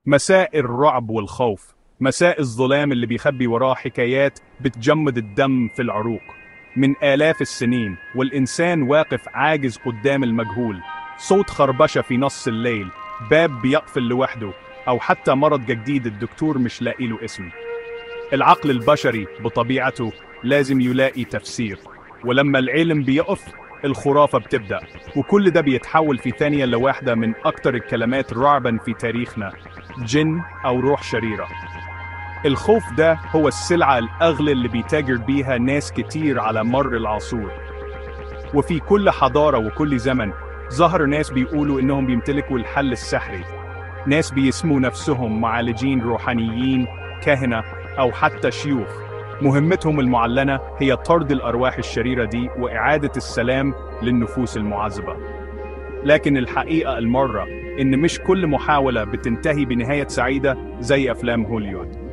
مساء الرعب والخوف، مساء الظلام اللي بيخبي وراه حكايات بتجمد الدم في العروق من آلاف السنين، والإنسان واقف عاجز قدام المجهول. صوت خربشة في نص الليل، باب بيقفل لوحده، أو حتى مرض جديد الدكتور مش لاقي له اسم. العقل البشري بطبيعته لازم يلاقي تفسير، ولما العلم بيقف الخرافة بتبدأ، وكل ده بيتحول في ثانية لواحدة من أكتر الكلمات رعبا في تاريخنا: جن أو روح شريرة. الخوف ده هو السلعة الأغلى اللي بيتاجر بيها ناس كتير على مر العصور، وفي كل حضارة وكل زمن ظهر ناس بيقولوا إنهم بيمتلكوا الحل السحري، ناس بيسموا نفسهم معالجين روحانيين، كاهنة أو حتى شيوخ. مهمتهم المعلنة هي طرد الأرواح الشريرة دي وإعادة السلام للنفوس المعذبة. لكن الحقيقة المرة إن مش كل محاولة بتنتهي بنهاية سعيدة زي أفلام هوليوود.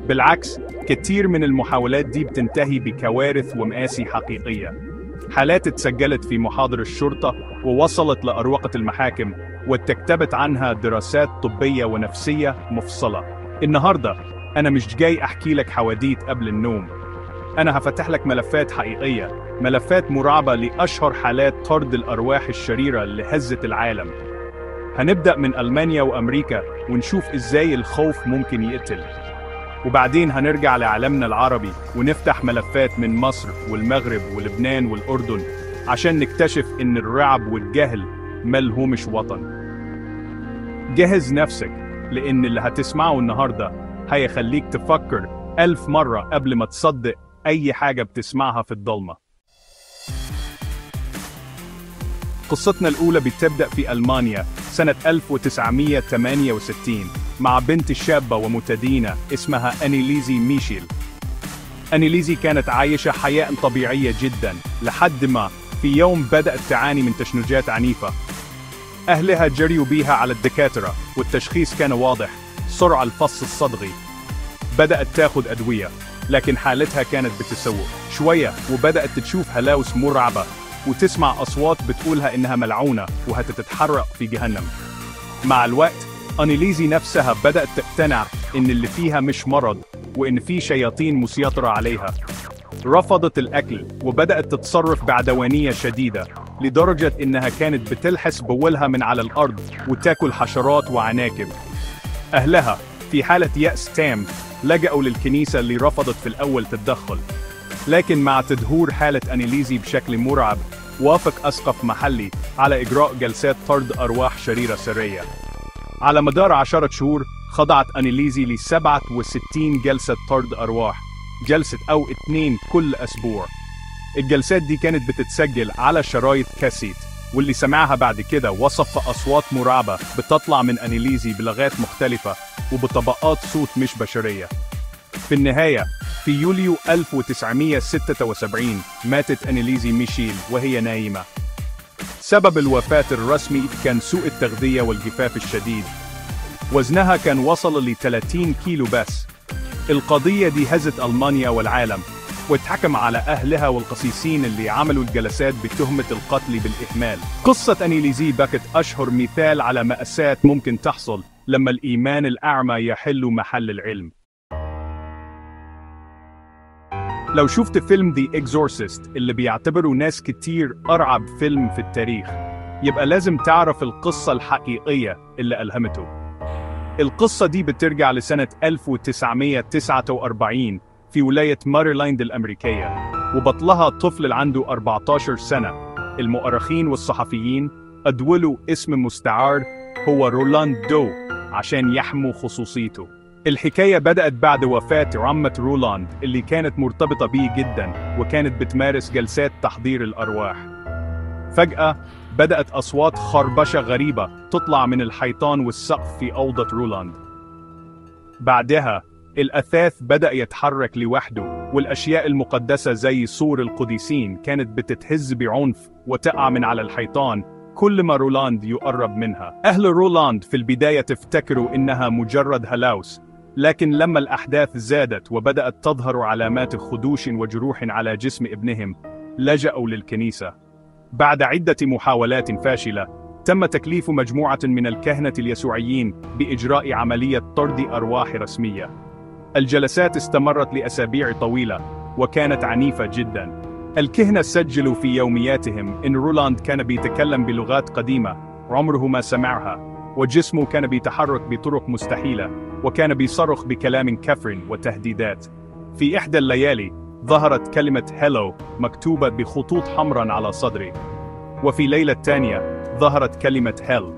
بالعكس، كتير من المحاولات دي بتنتهي بكوارث ومآسي حقيقية. حالات اتسجلت في محاضر الشرطة ووصلت لأروقة المحاكم، واتكتبت عنها دراسات طبية ونفسية مفصلة. النهاردة أنا مش جاي أحكي لك حواديت قبل النوم، أنا هفتح لك ملفات حقيقية، ملفات مرعبة لأشهر حالات طرد الأرواح الشريرة اللي هزت العالم. هنبدأ من ألمانيا وأمريكا ونشوف إزاي الخوف ممكن يقتل، وبعدين هنرجع لعالمنا العربي ونفتح ملفات من مصر والمغرب ولبنان والأردن عشان نكتشف إن الرعب والجهل ملهمش وطن. جهز نفسك، لأن اللي هتسمعه النهاردة هيخليك تفكر 1000 مرة قبل ما تصدق أي حاجة بتسمعها في الضلمة. قصتنا الأولى بتبدأ في ألمانيا سنة 1968 مع بنت شابة ومتدينة اسمها أنيليزي ميشيل. أنيليزي كانت عايشة حياة طبيعية جدا لحد ما في يوم بدأت تعاني من تشنجات عنيفة. أهلها جريوا بيها على الدكاترة والتشخيص كان واضح: سرعة الفص الصدغي. بدأت تاخد أدوية، لكن حالتها كانت بتسوء شوية، وبدأت تشوف هلاوس مرعبة وتسمع أصوات بتقولها إنها ملعونة وهتتحرق في جهنم. مع الوقت أنيليزي نفسها بدأت تقتنع إن اللي فيها مش مرض، وإن في شياطين مسيطرة عليها. رفضت الأكل وبدأت تتصرف بعدوانية شديدة، لدرجة إنها كانت بتلحس بولها من على الأرض وتاكل حشرات وعناكب. أهلها في حالة يأس تام لجأوا للكنيسة اللي رفضت في الأول تتدخل، لكن مع تدهور حالة أنيليزي بشكل مرعب وافق أسقف محلي على إجراء جلسات طرد أرواح شريرة سرية. على مدار 10 شهور خضعت أنيليزي ل 67 جلسة طرد أرواح، جلسة أو 2 كل أسبوع. الجلسات دي كانت بتتسجل على شرايط كاسيت، واللي سمعها بعد كده وصف أصوات مرعبة بتطلع من أنيليزي بلغات مختلفة وبطبقات صوت مش بشرية. في النهاية في يوليو 1976 ماتت أنيليزي ميشيل وهي نايمة. سبب الوفاة الرسمي كان سوء التغذية والجفاف الشديد. وزنها كان وصل ل 30 كيلو بس. القضية دي هزت ألمانيا والعالم، واتحكم على أهلها والقسيسين اللي عملوا الجلسات بتهمة القتل بالإهمال. قصة أنيليزي بكت أشهر مثال على مأساة ممكن تحصل لما الإيمان الأعمى يحل محل العلم. لو شفت فيلم The Exorcist اللي بيعتبره ناس كتير أرعب فيلم في التاريخ، يبقى لازم تعرف القصة الحقيقية اللي ألهمته. القصة دي بترجع لسنة 1949 في ولاية ماريلاند الأمريكية، وبطلها طفل عنده 14 سنة. المؤرخين والصحفيين أدولوا اسم مستعار هو رولاند دو عشان يحموا خصوصيته. الحكاية بدأت بعد وفاة عمة رولاند اللي كانت مرتبطة بيه جدا، وكانت بتمارس جلسات تحضير الأرواح. فجأة بدأت أصوات خربشة غريبة تطلع من الحيطان والسقف في أوضة رولاند. بعدها الأثاث بدأ يتحرك لوحده، والأشياء المقدسة زي سور القديسين كانت بتتهز بعنف وتقع من على الحيطان كل ما رولاند يقرب منها. أهل رولاند في البداية تفتكروا إنها مجرد هلاوس، لكن لما الأحداث زادت وبدأت تظهر علامات خدوش وجروح على جسم ابنهم، لجأوا للكنيسة. بعد عدة محاولات فاشلة، تم تكليف مجموعة من الكهنة اليسوعيين بإجراء عملية طرد أرواح رسمية. الجلسات استمرت لأسابيع طويلة وكانت عنيفة جدا. الكهنة سجلوا في يومياتهم إن رولاند كان بيتكلم بلغات قديمة عمره ما سمعها، وجسمه كان بيتحرك بطرق مستحيلة، وكان بيصرخ بكلام كفر وتهديدات. في إحدى الليالي ظهرت كلمة هيلو مكتوبة بخطوط حمراء على صدري، وفي ليلة تانية ظهرت كلمة هيل.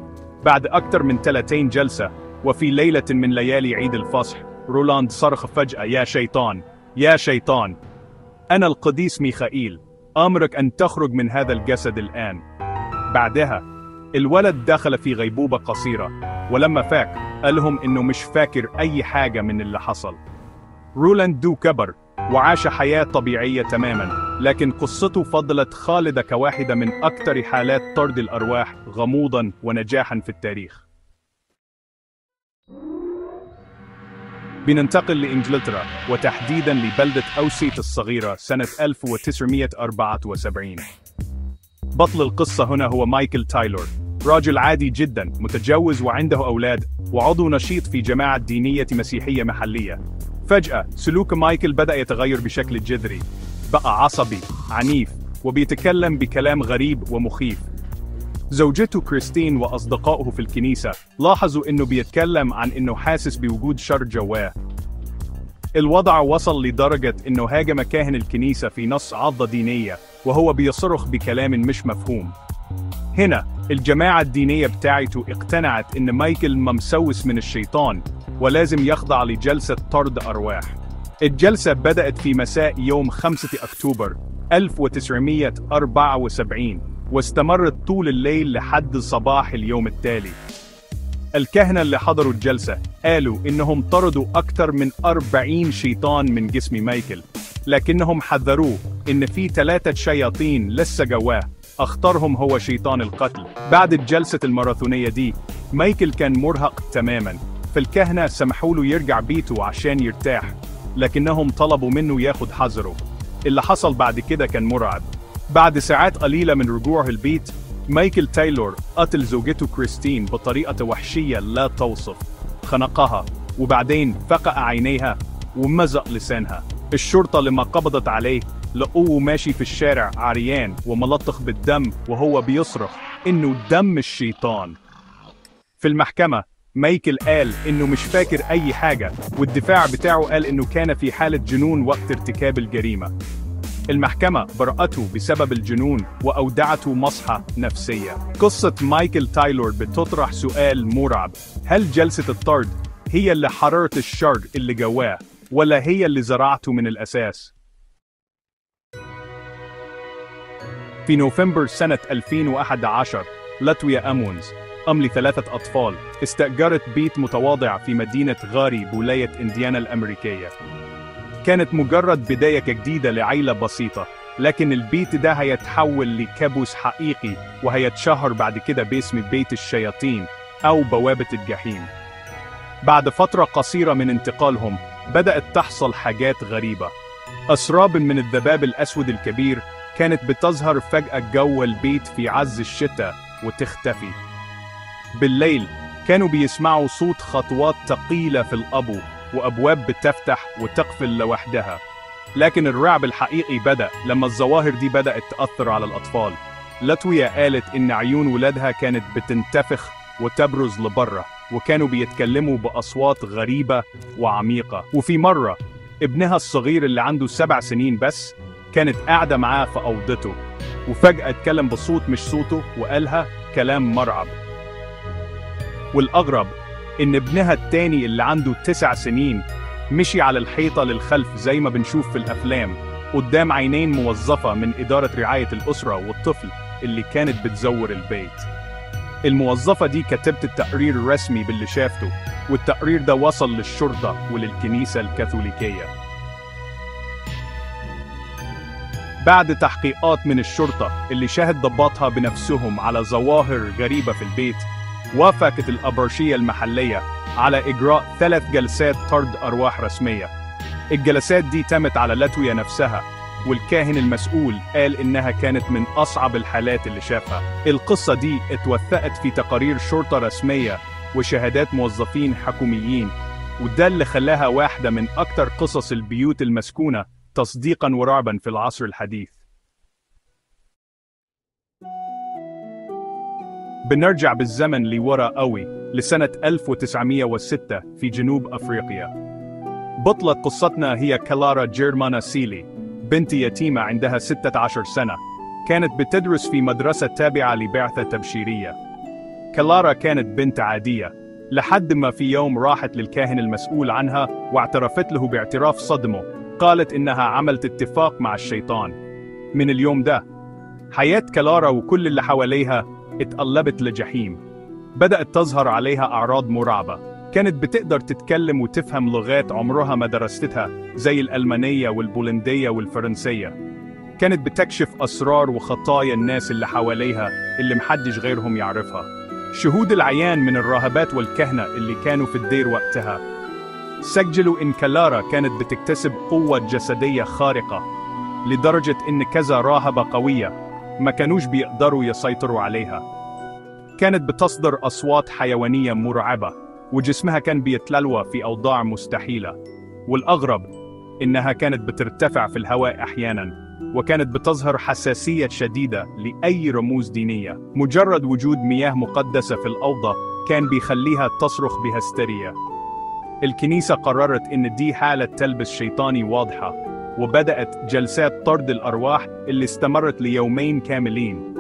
بعد أكثر من 30 جلسة وفي ليلة من ليالي عيد الفصح، رولاند صرخ فجأة: يا شيطان، يا شيطان، أنا القديس ميخائيل، أمرك أن تخرج من هذا الجسد الآن. بعدها الولد دخل في غيبوبة قصيرة، ولما فاق قال لهم إنه مش فاكر أي حاجة من اللي حصل. رولاند دو كبر وعاش حياة طبيعية تماما، لكن قصته فضلت خالدة كواحدة من أكثر حالات طرد الأرواح غموضا ونجاحا في التاريخ. بننتقل لإنجلترا، وتحديدا لبلدة أوسيت الصغيرة سنة 1974. بطل القصة هنا هو مايكل تايلور، راجل عادي جدا متجوز وعنده أولاد وعضو نشيط في جماعة دينية مسيحية محلية. فجأة سلوك مايكل بدأ يتغير بشكل جذري، بقى عصبي، عنيف، وبيتكلم بكلام غريب ومخيف. زوجته كريستين وأصدقائه في الكنيسة لاحظوا إنه بيتكلم عن إنه حاسس بوجود شر جواه. الوضع وصل لدرجة إنه هاجم كاهن الكنيسة في نص عظة دينية وهو بيصرخ بكلام مش مفهوم. هنا الجماعة الدينية بتاعته اقتنعت إن مايكل ممسوس من الشيطان ولازم يخضع لجلسة طرد أرواح. الجلسة بدأت في مساء يوم 5 أكتوبر 1974 واستمرت طول الليل لحد صباح اليوم التالي. الكهنة اللي حضروا الجلسة قالوا إنهم طردوا أكثر من 40 شيطان من جسم مايكل، لكنهم حذروه إن في 3 شياطين لسه جواه، أخطرهم هو شيطان القتل. بعد الجلسة الماراثونية دي مايكل كان مرهق تماما، فالكهنة سمحوا له يرجع بيته عشان يرتاح، لكنهم طلبوا منه ياخد حذره. اللي حصل بعد كده كان مرعب. بعد ساعات قليلة من رجوعه البيت، مايكل تايلور قتل زوجته كريستين بطريقة وحشية لا توصف. خنقها وبعدين فقع عينيها ومزق لسانها. الشرطة لما قبضت عليه لقوه ماشي في الشارع عريان وملطخ بالدم وهو بيصرخ إنه دم الشيطان. في المحكمة مايكل قال إنه مش فاكر أي حاجة، والدفاع بتاعه قال إنه كان في حالة جنون وقت ارتكاب الجريمة. المحكمة برأته بسبب الجنون وأودعته مصحة نفسية. قصة مايكل تايلور بتطرح سؤال مرعب: هل جلسة الطرد هي اللي حررت الشر اللي جواه، ولا هي اللي زرعته من الأساس؟ في نوفمبر سنة 2011 لاتويا أمونز أم ل3 أطفال استأجرت بيت متواضع في مدينة غاري بولاية إنديانا الأمريكية. كانت مجرد بداية جديدة لعيلة بسيطة، لكن البيت ده هيتحول لكابوس حقيقي وهيتشهر بعد كده باسم بيت الشياطين أو بوابة الجحيم. بعد فترة قصيرة من انتقالهم بدأت تحصل حاجات غريبة. أسراب من الذباب الأسود الكبير كانت بتظهر فجأة جوه البيت في عز الشتاء وتختفي. بالليل كانوا بيسمعوا صوت خطوات ثقيلة في الأبو وأبواب بتفتح وتقفل لوحدها. لكن الرعب الحقيقي بدأ لما الظواهر دي بدأت تأثر على الأطفال. لاتويا قالت إن عيون ولادها كانت بتنتفخ وتبرز لبره، وكانوا بيتكلموا بأصوات غريبة وعميقة. وفي مرة ابنها الصغير اللي عنده 7 سنين بس كانت قاعدة معاه في أوضته، وفجأة اتكلم بصوت مش صوته وقالها كلام مرعب. والأغرب إن ابنها التاني اللي عنده 9 سنين مشي على الحيطة للخلف زي ما بنشوف في الأفلام قدام عينين موظفة من إدارة رعاية الأسرة والطفل اللي كانت بتزور البيت. الموظفة دي كتبت التقرير الرسمي باللي شافته، والتقرير ده وصل للشرطة وللكنيسة الكاثوليكية. بعد تحقيقات من الشرطة اللي شاهد ضباطها بنفسهم على ظواهر غريبة في البيت، وافقت الأبرشية المحلية على إجراء 3 جلسات طرد أرواح رسمية. الجلسات دي تمت على لاتويا نفسها، والكاهن المسؤول قال إنها كانت من أصعب الحالات اللي شافها. القصة دي اتوثقت في تقارير شرطة رسمية وشهادات موظفين حكوميين، وده اللي خلاها واحدة من أكتر قصص البيوت المسكونة تصديقاً ورعباً في العصر الحديث. بنرجع بالزمن لورا قوي لسنة 1906 في جنوب أفريقيا. بطلة قصتنا هي كلارا جيرمانا سيلي، بنت يتيمة عندها 16 سنة، كانت بتدرس في مدرسة تابعة لبعثة تبشيرية. كلارا كانت بنت عادية، لحد ما في يوم راحت للكاهن المسؤول عنها واعترفت له باعتراف صدمه، قالت إنها عملت اتفاق مع الشيطان. من اليوم ده حياة كلارا وكل اللي حواليها اتقلبت لجحيم. بدأت تظهر عليها أعراض مرعبة، كانت بتقدر تتكلم وتفهم لغات عمرها ما درستها زي الألمانية والبولندية والفرنسية. كانت بتكشف أسرار وخطايا الناس اللي حواليها اللي محدش غيرهم يعرفها. شهود العيان من الراهبات والكهنة اللي كانوا في الدير وقتها سجلوا إن كلارا كانت بتكتسب قوة جسدية خارقة، لدرجة إن كذا راهبة قوية ما كانوش بيقدروا يسيطروا عليها. كانت بتصدر أصوات حيوانية مرعبة، وجسمها كان بيتلوى في أوضاع مستحيلة. والأغرب إنها كانت بترتفع في الهواء أحياناً، وكانت بتظهر حساسية شديدة لأي رموز دينية. مجرد وجود مياه مقدسة في الأوضة كان بيخليها تصرخ بهستيريا. الكنيسة قررت إن دي حالة تلبس شيطاني واضحة، وبدأت جلسات طرد الأرواح اللي استمرت ليومين كاملين.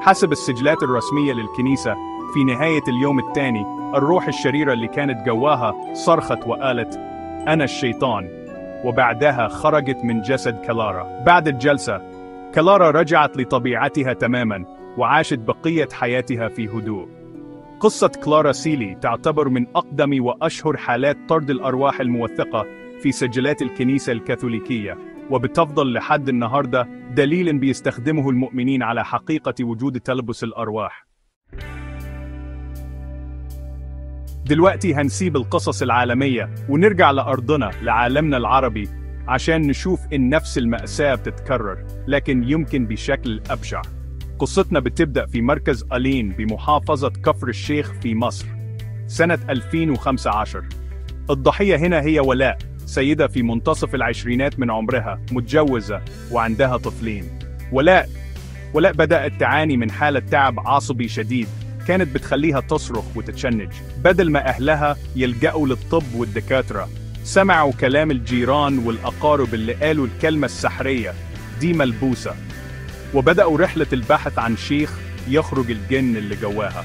حسب السجلات الرسمية للكنيسة، في نهاية اليوم الثاني الروح الشريرة اللي كانت جواها صرخت وقالت: أنا الشيطان، وبعدها خرجت من جسد كلارا. بعد الجلسة كلارا رجعت لطبيعتها تماماً وعاشت بقية حياتها في هدوء. قصة كلارا سيلي تعتبر من أقدم وأشهر حالات طرد الأرواح الموثقة في سجلات الكنيسة الكاثوليكية، وبتفضل لحد النهاردة دليل بيستخدمه المؤمنين على حقيقة وجود تلبس الأرواح. دلوقتي هنسيب القصص العالمية ونرجع لأرضنا، لعالمنا العربي، عشان نشوف إن نفس المأساة بتتكرر، لكن يمكن بشكل أبشع. قصتنا بتبدأ في مركز ألين بمحافظة كفر الشيخ في مصر سنة 2015. الضحية هنا هي ولاء، سيدة في منتصف العشرينات من عمرها، متجوزة وعندها طفلين. ولاء بدأت تعاني من حالة تعب عصبي شديد كانت بتخليها تصرخ وتتشنج. بدل ما أهلها يلجأوا للطب والدكاترة، سمعوا كلام الجيران والأقارب اللي قالوا الكلمة السحرية دي ملبوسة، وبدأوا رحلة البحث عن شيخ يخرج الجن اللي جواها.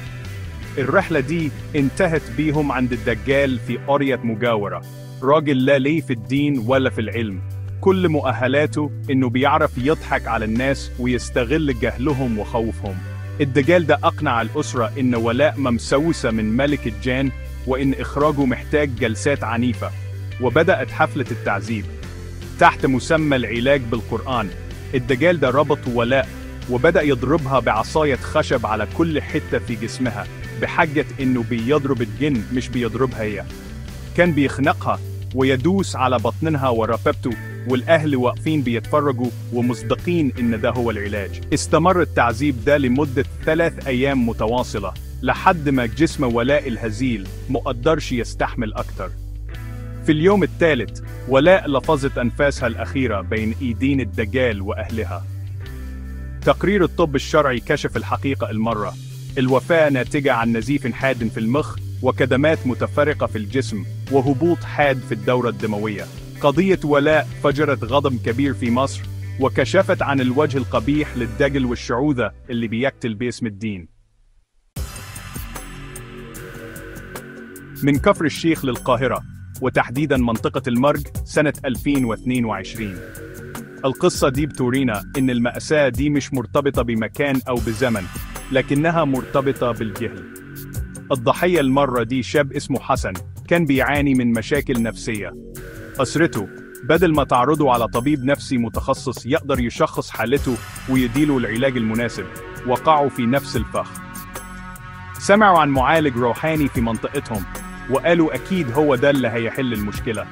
الرحلة دي انتهت بيهم عند الدجال في قرية مجاورة، راجل لا ليه في الدين ولا في العلم، كل مؤهلاته إنه بيعرف يضحك على الناس ويستغل جهلهم وخوفهم. الدجال ده أقنع الأسرة إن ولاء ممسوسة من ملك الجان، وإن إخراجه محتاج جلسات عنيفة، وبدأت حفلة التعذيب تحت مسمى العلاج بالقرآن. الدجال ده ربط ولاء وبدأ يضربها بعصاية خشب على كل حتة في جسمها، بحجة إنه بيضرب الجن مش بيضربها هي. كان بيخنقها ويدوس على بطنها ورقبته، والأهل واقفين بيتفرجوا ومصدقين إن ده هو العلاج. استمر التعذيب ده لمدة 3 أيام متواصلة، لحد ما جسم ولاء الهزيل مقدرش يستحمل أكتر. في اليوم الثالث ولاء لفظت أنفاسها الأخيرة بين إيدين الدجال وأهلها. تقرير الطب الشرعي كشف الحقيقة المرة: الوفاة ناتجة عن نزيف حاد في المخ، وكدمات متفرقة في الجسم، وهبوط حاد في الدورة الدموية. قضية ولاء فجرت غضب كبير في مصر، وكشفت عن الوجه القبيح للدجل والشعوذة اللي بيقتل باسم الدين. من كفر الشيخ للقاهرة، وتحديداً منطقة المرج، سنة 2022. القصة دي بتورينا إن المأساة دي مش مرتبطة بمكان أو بزمن، لكنها مرتبطة بالجهل. الضحية المرة دي شاب اسمه حسن، كان بيعاني من مشاكل نفسية. أسرته بدل ما تعرضه على طبيب نفسي متخصص يقدر يشخص حالته ويديله العلاج المناسب، وقعوا في نفس الفخ. سمعوا عن معالج روحاني في منطقتهم، وقالوا أكيد هو ده اللي هيحل المشكلة.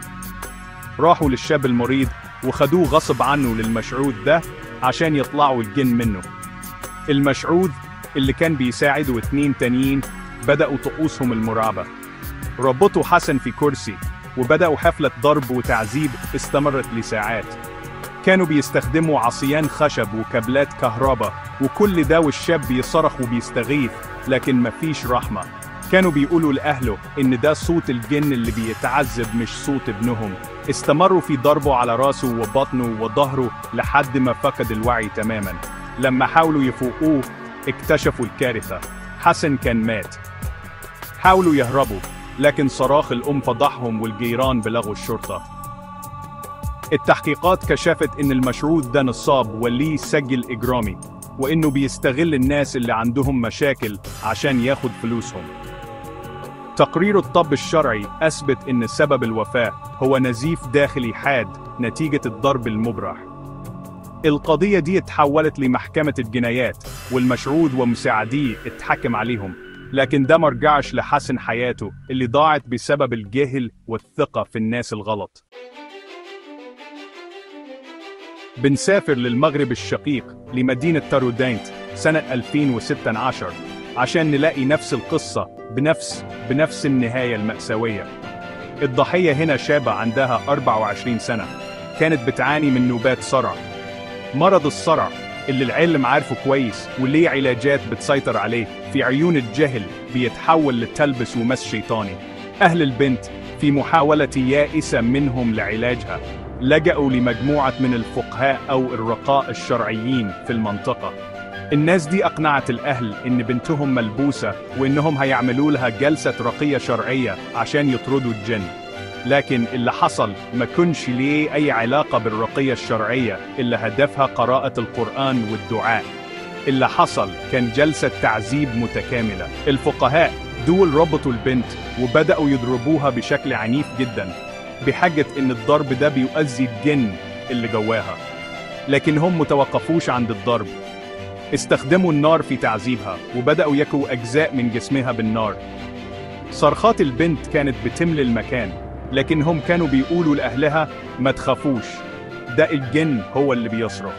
راحوا للشاب المريض وخدوه غصب عنه للمشعوذ ده عشان يطلعوا الجن منه. المشعوذ اللي كان بيساعده 2 تانيين بدأوا طقوسهم المرعبة. ربطوا حسن في كرسي وبدأوا حفلة ضرب وتعذيب استمرت لساعات. كانوا بيستخدموا عصيان خشب وكابلات كهرباء وكل ده والشاب بيصرخ وبيستغيث، لكن مفيش رحمة. كانوا بيقولوا لأهله إن ده صوت الجن اللي بيتعذب مش صوت ابنهم. استمروا في ضربه على راسه وبطنه وظهره لحد ما فقد الوعي تماما. لما حاولوا يفوقوه اكتشفوا الكارثة، حسن كان مات. حاولوا يهربوا لكن صراخ الأم فضحهم والجيران بلغوا الشرطة. التحقيقات كشفت إن المشعوذ ده نصاب وليه سجل إجرامي، وإنه بيستغل الناس اللي عندهم مشاكل عشان ياخد فلوسهم. تقرير الطب الشرعي أثبت إن سبب الوفاة هو نزيف داخلي حاد نتيجة الضرب المبرح. القضية دي اتحولت لمحكمة الجنايات والمشعوذ ومساعديه اتحكم عليهم، لكن ده مرجعش لحسن حياته اللي ضاعت بسبب الجهل والثقة في الناس الغلط. بنسافر للمغرب الشقيق لمدينة تارودينت سنة 2016 عشان نلاقي نفس القصة بنفس النهاية المأساوية. الضحية هنا شابة عندها 24 سنة، كانت بتعاني من نوبات صرع. مرض الصرع اللي العلم عارفه كويس وليه علاجات بتسيطر عليه، في عيون الجهل بيتحول لتلبس ومس شيطاني. أهل البنت في محاولة يائسة منهم لعلاجها لجأوا لمجموعة من الفقهاء أو الرقاء الشرعيين في المنطقة. الناس دي أقنعت الأهل إن بنتهم ملبوسة وإنهم هيعملوا لها جلسة رقية شرعية عشان يطردوا الجن. لكن اللي حصل ما كانش ليه أي علاقة بالرقية الشرعية اللي هدفها قراءة القرآن والدعاء. اللي حصل كان جلسة تعذيب متكاملة. الفقهاء دول ربطوا البنت وبدأوا يضربوها بشكل عنيف جدا بحجة إن الضرب ده بيؤذي الجن اللي جواها، لكن هم متوقفوش عند الضرب. استخدموا النار في تعذيبها وبدأوا يكوا أجزاء من جسمها بالنار. صرخات البنت كانت بتملي المكان، لكن هم كانوا بيقولوا لأهلها ما تخافوش، ده الجن هو اللي بيصرخ.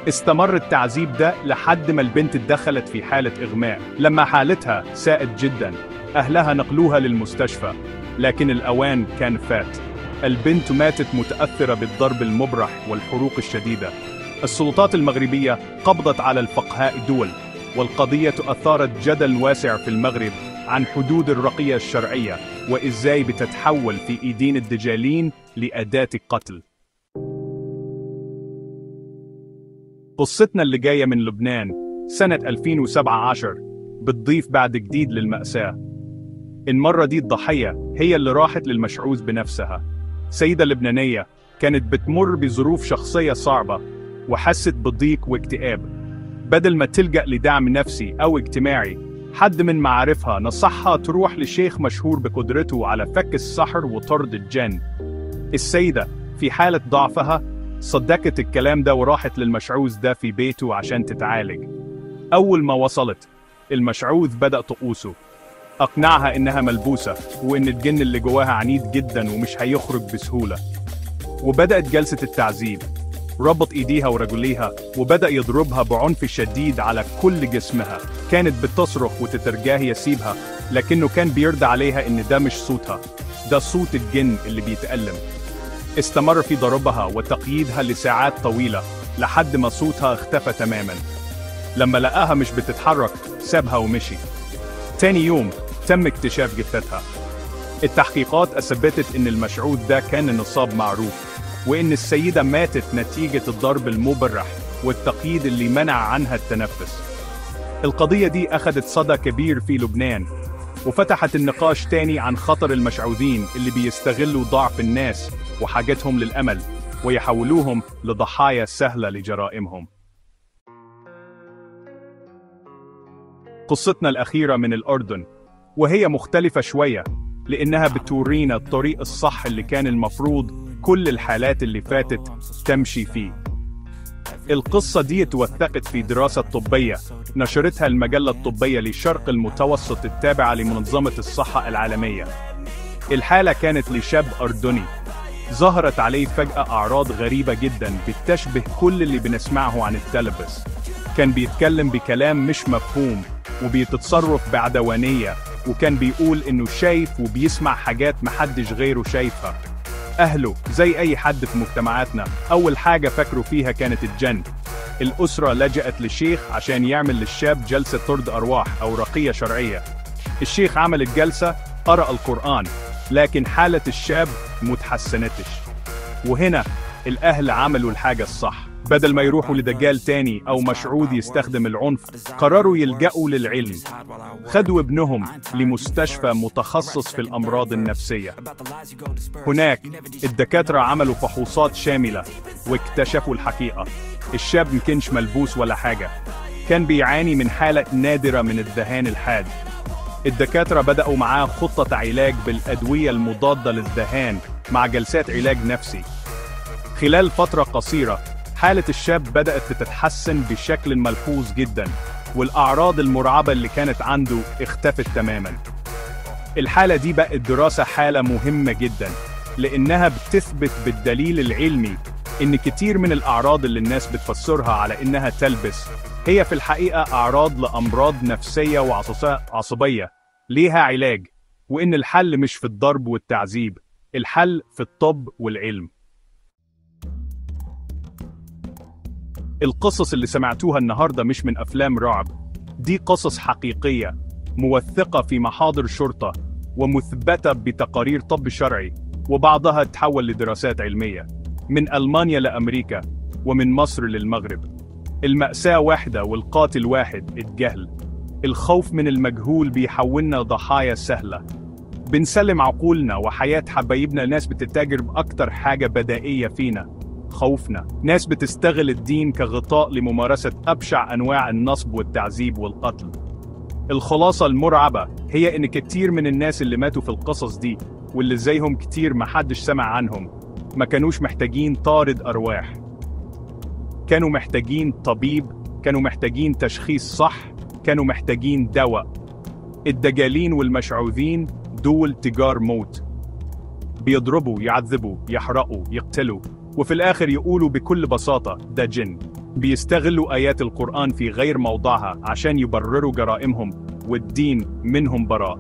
استمر التعذيب ده لحد ما البنت دخلت في حالة إغماء. لما حالتها ساءت جدا أهلها نقلوها للمستشفى، لكن الأوان كان فات. البنت ماتت متأثرة بالضرب المبرح والحروق الشديدة. السلطات المغربية قبضت على الفقهاء دول، والقضية أثارت جدل واسع في المغرب عن حدود الرقية الشرعية وإزاي بتتحول في إيدين الدجالين لأداة قتل. قصتنا اللي جاية من لبنان سنة 2017 بتضيف بعد جديد للمأساة. المرة دي الضحية هي اللي راحت للمشعوذ بنفسها. سيدة لبنانية كانت بتمر بظروف شخصية صعبة وحست بضيق واكتئاب. بدل ما تلجأ لدعم نفسي أو اجتماعي، حد من معارفها نصحها تروح لشيخ مشهور بقدرته على فك السحر وطرد الجن. السيدة في حالة ضعفها صدقت الكلام ده وراحت للمشعوذ ده في بيته عشان تتعالج. أول ما وصلت المشعوذ بدأ طقوسه، أقنعها إنها ملبوسة وإن الجن اللي جواها عنيد جدا ومش هيخرج بسهولة. وبدأت جلسة التعذيب، ربط إيديها ورجليها وبدأ يضربها بعنف شديد على كل جسمها. كانت بتصرخ وتترجاه يسيبها، لكنه كان بيرد عليها إن ده مش صوتها، ده صوت الجن اللي بيتألم. استمر في ضربها وتقييدها لساعات طويلة لحد ما صوتها اختفى تماما. لما لقاها مش بتتحرك سابها ومشي. تاني يوم تم اكتشاف جثتها. التحقيقات أثبتت إن المشعوذ ده كان نصاب معروف، وإن السيدة ماتت نتيجة الضرب المبرح والتقييد اللي منع عنها التنفس. القضية دي أخذت صدى كبير في لبنان وفتحت النقاش تاني عن خطر المشعوذين اللي بيستغلوا ضعف الناس وحاجتهم للأمل ويحولوهم لضحايا سهلة لجرائمهم. قصتنا الأخيرة من الأردن، وهي مختلفة شوية لأنها بتورينا الطريق الصح اللي كان المفروض كل الحالات اللي فاتت تمشي فيه. القصة دي توثقت في دراسة طبية نشرتها المجلة الطبية للشرق المتوسط التابعة لمنظمة الصحة العالمية. الحالة كانت لشاب أردني ظهرت عليه فجأة أعراض غريبة جدا بتشبه كل اللي بنسمعه عن التلبس. كان بيتكلم بكلام مش مفهوم، وبيتصرف بعدوانية، وكان بيقول إنه شايف وبيسمع حاجات محدش غيره شايفها. أهله زي أي حد في مجتمعاتنا أول حاجة فكروا فيها كانت الجن. الأسرة لجأت للشيخ عشان يعمل للشاب جلسة طرد أرواح أو رقية شرعية. الشيخ عمل الجلسة، قرأ القرآن، لكن حالة الشاب متحسنتش. وهنا الأهل عملوا الحاجة الصح، بدل ما يروحوا لدجال تاني أو مشعوذ يستخدم العنف، قرروا يلجأوا للعلم. خدوا ابنهم لمستشفى متخصص في الأمراض النفسية. هناك الدكاترة عملوا فحوصات شاملة واكتشفوا الحقيقة. الشاب مكانش ملبوس ولا حاجة، كان بيعاني من حالة نادرة من الذهان الحاد. الدكاترة بدأوا معاه خطة علاج بالأدوية المضادة للذهان مع جلسات علاج نفسي. خلال فترة قصيرة حالة الشاب بدأت تتحسن بشكل ملحوظ جدا، والأعراض المرعبة اللي كانت عنده اختفت تماما. الحالة دي بقت دراسة حالة مهمة جدا، لأنها بتثبت بالدليل العلمي إن كتير من الأعراض اللي الناس بتفسرها على إنها تلبس هي في الحقيقة أعراض لأمراض نفسية وعصبية ليها علاج، وإن الحل مش في الضرب والتعذيب، الحل في الطب والعلم. القصص اللي سمعتوها النهاردة مش من أفلام رعب، دي قصص حقيقية موثقة في محاضر شرطة ومثبتة بتقارير طب شرعي، وبعضها تحول لدراسات علمية من ألمانيا لأمريكا ومن مصر للمغرب. المأساة واحدة والقاتل واحد: الجهل. الخوف من المجهول بيحولنا ضحايا سهلة، بنسلم عقولنا وحياة حبايبنا لناس بتتاجر بأكتر حاجة بدائية فينا: خوفنا. ناس بتستغل الدين كغطاء لممارسة أبشع أنواع النصب والتعذيب والقتل. الخلاصة المرعبة هي إن كتير من الناس اللي ماتوا في القصص دي واللي زيهم كتير محدش سمع عنهم ما كانوش محتاجين طارد أرواح، كانوا محتاجين طبيب، كانوا محتاجين تشخيص صح، كانوا محتاجين دواء. الدجالين والمشعوذين دول تجار موت، بيضربوا، يعذبوا، يحرقوا، يقتلوا، وفي الآخر يقولوا بكل بساطة ده جن. بيستغلوا آيات القرآن في غير موضعها عشان يبرروا جرائمهم، والدين منهم براء.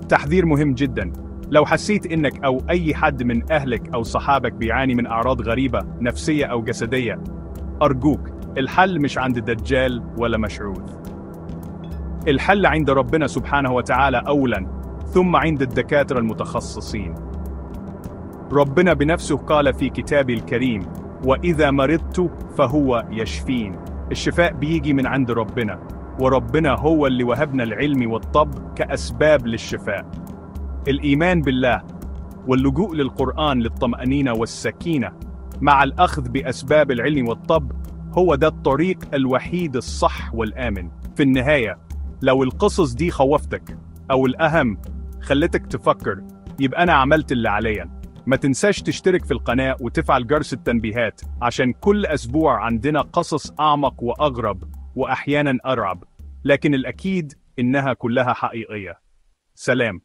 تحذير مهم جدا: لو حسيت إنك أو أي حد من أهلك أو صحابك بيعاني من أعراض غريبة نفسية أو جسدية، أرجوك الحل مش عند دجال ولا مشعوذ. الحل عند ربنا سبحانه وتعالى أولاً، ثم عند الدكاترة المتخصصين. ربنا بنفسه قال في كتابه الكريم: وإذا مرضت فهو يشفين. الشفاء بيجي من عند ربنا، وربنا هو اللي وهبنا العلم والطب كأسباب للشفاء. الإيمان بالله واللجوء للقرآن للطمأنينة والسكينة مع الأخذ بأسباب العلم والطب هو ده الطريق الوحيد الصح والآمن. في النهاية، لو القصص دي خوفتك، أو الأهم خلتك تفكر، يبقى أنا عملت اللي عليا. ما تنساش تشترك في القناة وتفعل جرس التنبيهات، عشان كل أسبوع عندنا قصص أعمق وأغرب وأحيانا أرعب، لكن الأكيد إنها كلها حقيقية. سلام.